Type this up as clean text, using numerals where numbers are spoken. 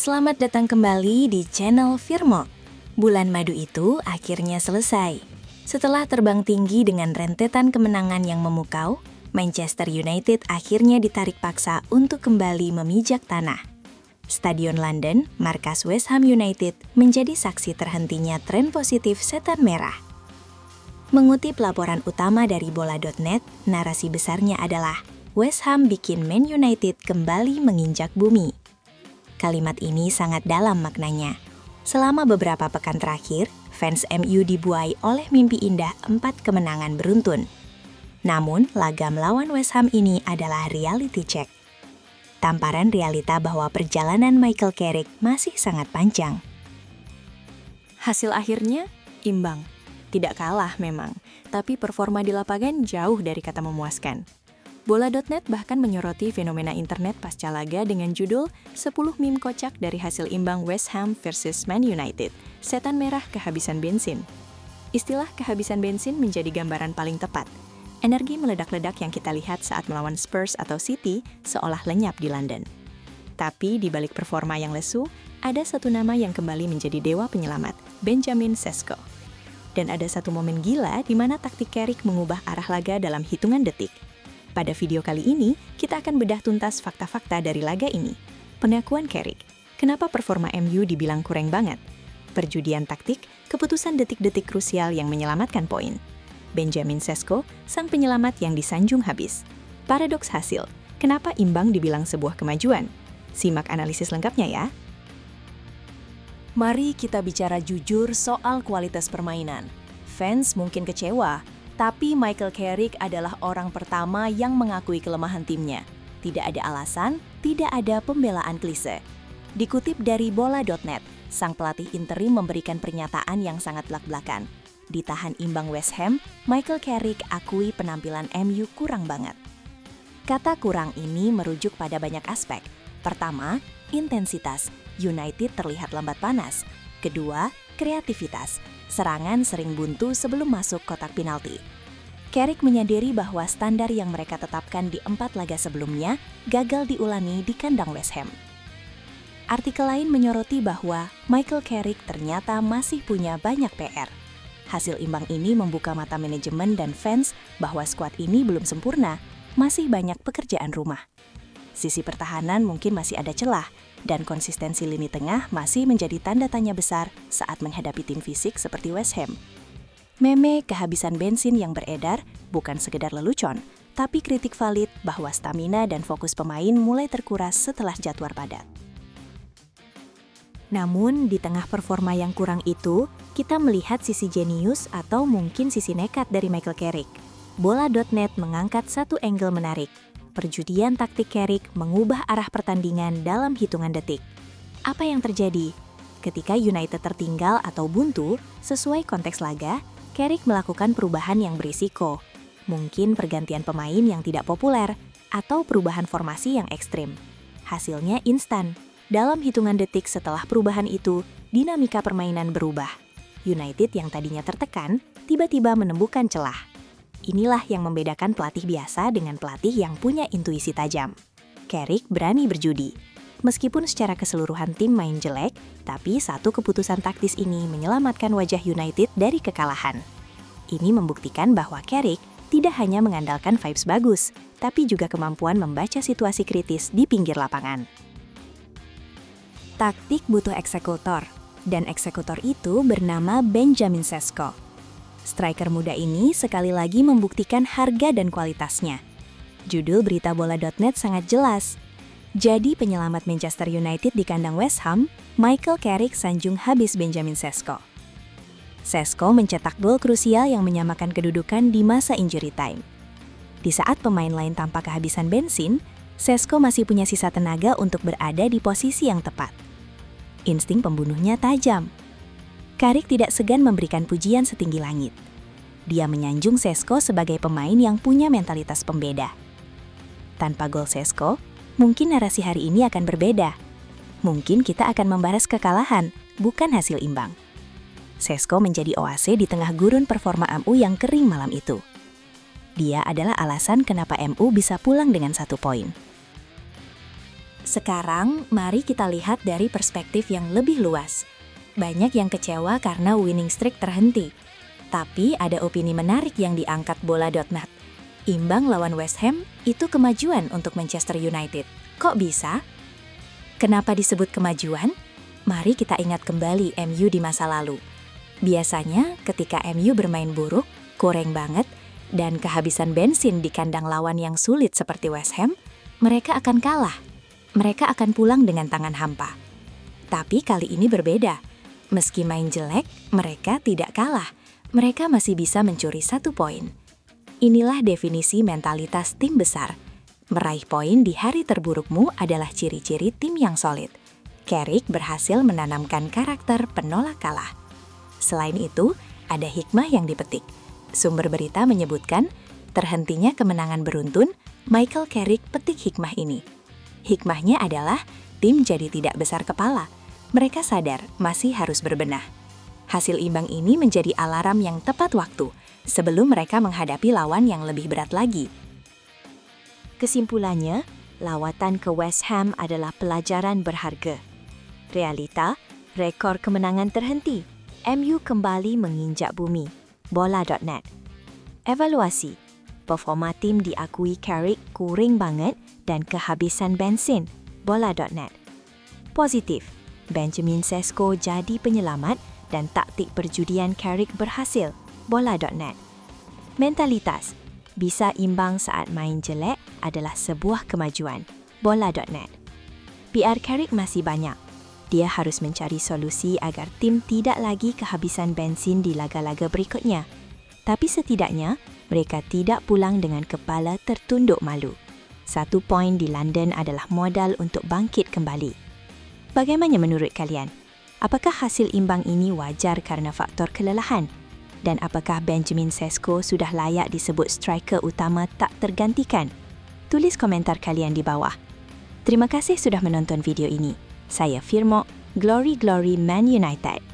Selamat datang kembali di channel Firmo. Bulan madu itu akhirnya selesai. Setelah terbang tinggi dengan rentetan kemenangan yang memukau, Manchester United akhirnya ditarik paksa untuk kembali memijak tanah. Stadion London, markas West Ham United, menjadi saksi terhentinya tren positif setan merah. Mengutip laporan utama dari bola.net, narasi besarnya adalah West Ham bikin Man United kembali menginjak bumi. Kalimat ini sangat dalam maknanya. Selama beberapa pekan terakhir, fans MU dibuai oleh mimpi indah 4 kemenangan beruntun. Namun, laga melawan West Ham ini adalah reality check. Tamparan realita bahwa perjalanan Michael Carrick masih sangat panjang. Hasil akhirnya, imbang. Tidak kalah memang, tapi performa di lapangan jauh dari kata memuaskan. Bola.net bahkan menyoroti fenomena internet pasca laga dengan judul 10 meme kocak dari hasil imbang West Ham versus Man United, setan merah kehabisan bensin. Istilah kehabisan bensin menjadi gambaran paling tepat. Energi meledak-ledak yang kita lihat saat melawan Spurs atau City seolah lenyap di London. Tapi di balik performa yang lesu, ada satu nama yang kembali menjadi dewa penyelamat, Benjamin Sesko. Dan ada satu momen gila di mana taktik Carrick mengubah arah laga dalam hitungan detik. Pada video kali ini, kita akan bedah tuntas fakta-fakta dari laga ini. Pengakuan Carrick, kenapa performa MU dibilang kurang banget? Perjudian taktik, keputusan detik-detik krusial yang menyelamatkan poin. Benjamin Sesko, sang penyelamat yang disanjung habis. Paradoks hasil, kenapa imbang dibilang sebuah kemajuan? Simak analisis lengkapnya ya. Mari kita bicara jujur soal kualitas permainan. Fans mungkin kecewa, tapi Michael Carrick adalah orang pertama yang mengakui kelemahan timnya. Tidak ada alasan, tidak ada pembelaan klise. Dikutip dari bola.net, sang pelatih interim memberikan pernyataan yang sangat belak-belakan. Ditahan imbang West Ham, Michael Carrick akui penampilan MU kurang banget. Kata kurang ini merujuk pada banyak aspek. Pertama, intensitas. United terlihat lambat panas. Kedua, kreativitas. Serangan sering buntu sebelum masuk kotak penalti. Carrick menyadari bahwa standar yang mereka tetapkan di 4 laga sebelumnya gagal diulangi di kandang West Ham. Artikel lain menyoroti bahwa Michael Carrick ternyata masih punya banyak PR. Hasil imbang ini membuka mata manajemen dan fans bahwa skuad ini belum sempurna, masih banyak pekerjaan rumah. Sisi pertahanan mungkin masih ada celah, dan konsistensi lini tengah masih menjadi tanda tanya besar saat menghadapi tim fisik seperti West Ham. Meme kehabisan bensin yang beredar bukan sekedar lelucon, tapi kritik valid bahwa stamina dan fokus pemain mulai terkuras setelah jadwal padat. Namun, di tengah performa yang kurang itu, kita melihat sisi jenius atau mungkin sisi nekat dari Michael Carrick. Bola.net mengangkat satu angle menarik. Perjudian taktik Carrick mengubah arah pertandingan dalam hitungan detik. Apa yang terjadi? Ketika United tertinggal atau buntu, sesuai konteks laga, Carrick melakukan perubahan yang berisiko. Mungkin pergantian pemain yang tidak populer, atau perubahan formasi yang ekstrim. Hasilnya instan. Dalam hitungan detik setelah perubahan itu, dinamika permainan berubah. United yang tadinya tertekan, tiba-tiba menemukan celah. Inilah yang membedakan pelatih biasa dengan pelatih yang punya intuisi tajam. Carrick berani berjudi. Meskipun secara keseluruhan tim main jelek, tapi satu keputusan taktis ini menyelamatkan wajah United dari kekalahan. Ini membuktikan bahwa Carrick tidak hanya mengandalkan vibes bagus, tapi juga kemampuan membaca situasi kritis di pinggir lapangan. Taktik butuh eksekutor, dan eksekutor itu bernama Benjamin Sesko. Striker muda ini sekali lagi membuktikan harga dan kualitasnya. Judul berita bola.net sangat jelas. Jadi penyelamat Manchester United di kandang West Ham, Michael Carrick sanjung habis Benjamin Sesko. Sesko mencetak gol krusial yang menyamakan kedudukan di masa injury time. Di saat pemain lain tampak kehabisan bensin, Sesko masih punya sisa tenaga untuk berada di posisi yang tepat. Insting pembunuhnya tajam. Carrick tidak segan memberikan pujian setinggi langit. Dia menyanjung Sesko sebagai pemain yang punya mentalitas pembeda. Tanpa gol Sesko, mungkin narasi hari ini akan berbeda. Mungkin kita akan membalas kekalahan, bukan hasil imbang. Sesko menjadi oase di tengah gurun performa MU yang kering malam itu. Dia adalah alasan kenapa MU bisa pulang dengan 1 poin. Sekarang, mari kita lihat dari perspektif yang lebih luas. Banyak yang kecewa karena winning streak terhenti. Tapi ada opini menarik yang diangkat bola.net. Imbang lawan West Ham itu kemajuan untuk Manchester United. Kok bisa? Kenapa disebut kemajuan? Mari kita ingat kembali MU di masa lalu. Biasanya ketika MU bermain buruk, kurang banget, dan kehabisan bensin di kandang lawan yang sulit seperti West Ham, mereka akan kalah. Mereka akan pulang dengan tangan hampa. Tapi kali ini berbeda. Meski main jelek, mereka tidak kalah. Mereka masih bisa mencuri 1 poin. Inilah definisi mentalitas tim besar. Meraih poin di hari terburukmu adalah ciri-ciri tim yang solid. Carrick berhasil menanamkan karakter penolak kalah. Selain itu, ada hikmah yang dipetik. Sumber berita menyebutkan, terhentinya kemenangan beruntun, Michael Carrick petik hikmah ini. Hikmahnya adalah, tim jadi tidak besar kepala. Mereka sadar masih harus berbenah. Hasil imbang ini menjadi alarm yang tepat waktu, sebelum mereka menghadapi lawan yang lebih berat lagi. Kesimpulannya, lawatan ke West Ham adalah pelajaran berharga. Realita, rekor kemenangan terhenti. MU kembali menginjak bumi. Bola.net. Evaluasi, performa tim diakui Carrick kurang banget dan kehabisan bensin. Bola.net. Positif, Benjamin Sesko jadi penyelamat dan taktik perjudian Carrick berhasil. Bola.net. Mentalitas, bisa imbang saat main jelek adalah sebuah kemajuan. Bola.net. PR Carrick masih banyak. Dia harus mencari solusi agar tim tidak lagi kehabisan bensin di laga-laga berikutnya. Tapi setidaknya, mereka tidak pulang dengan kepala tertunduk malu. 1 poin di London adalah modal untuk bangkit kembali. Bagaimana menurut kalian? Apakah hasil imbang ini wajar karena faktor kelelahan? Dan apakah Benjamin Sesko sudah layak disebut striker utama tak tergantikan? Tulis komentar kalian di bawah. Terima kasih sudah menonton video ini. Saya Firmo, Glory Glory Man United.